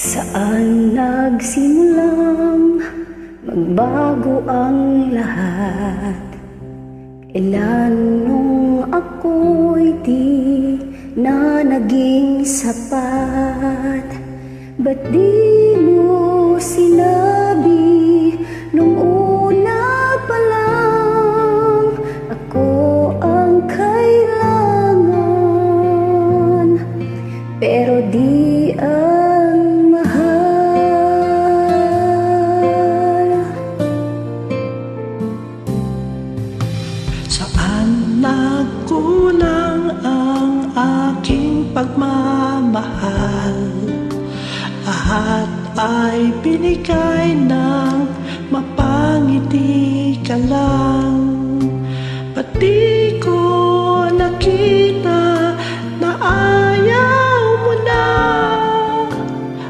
Saan nagsimulang magbago ang lahat? Kailan nung ako'y di na naging sapat? Ba't di mo sinabi nung una pa lang ako ang kailangan, pero di ang mahal? Saan nagkulang ang aking pagmamahal? Lahat ay binigay ng mapangiti ka lang. Ba't di ko nakita na ayaw mo na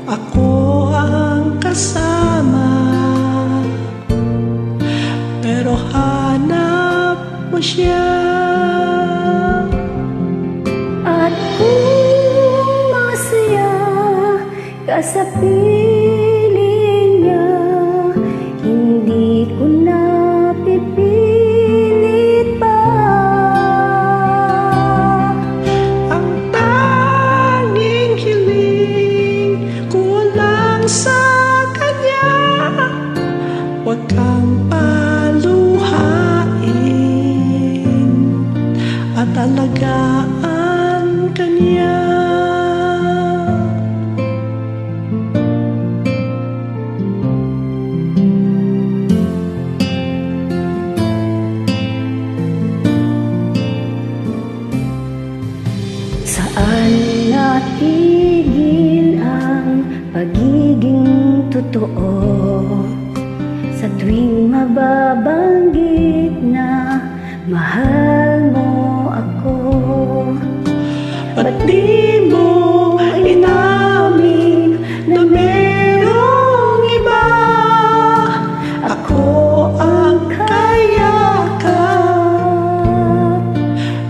ako ang kasama? Pero hanap mo siya. At kung masaya ka sa piling niya, hindi ko na pipilit pa. Ang tanging hiling ko lang sa kanya, huwag kang paluhain at alagaan ka niya. Saan natigil ang pagiging totoo? Sa tuwing mababanggit na mahal mo ako, Ba't di mo inamin na merong iba? Ako ang kayakap,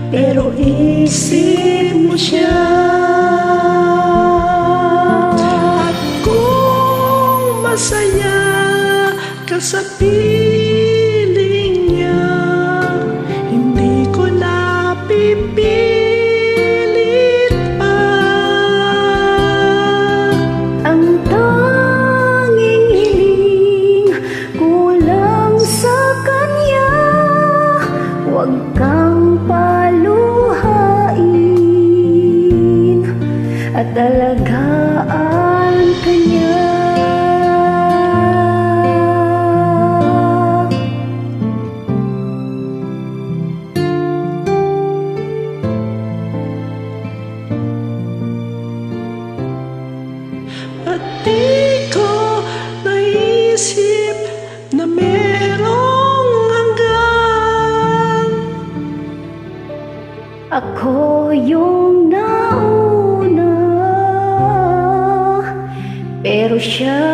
pero isip mo siya. At kung masaya ka sa piling niya, hindi ko na pipilit pa. ang tanging hiling ko lang sa kanya, huwag kang paluhain at alagaan ka niya. At di ko naisip na merong hanggan. Ako yung nauna, pero siya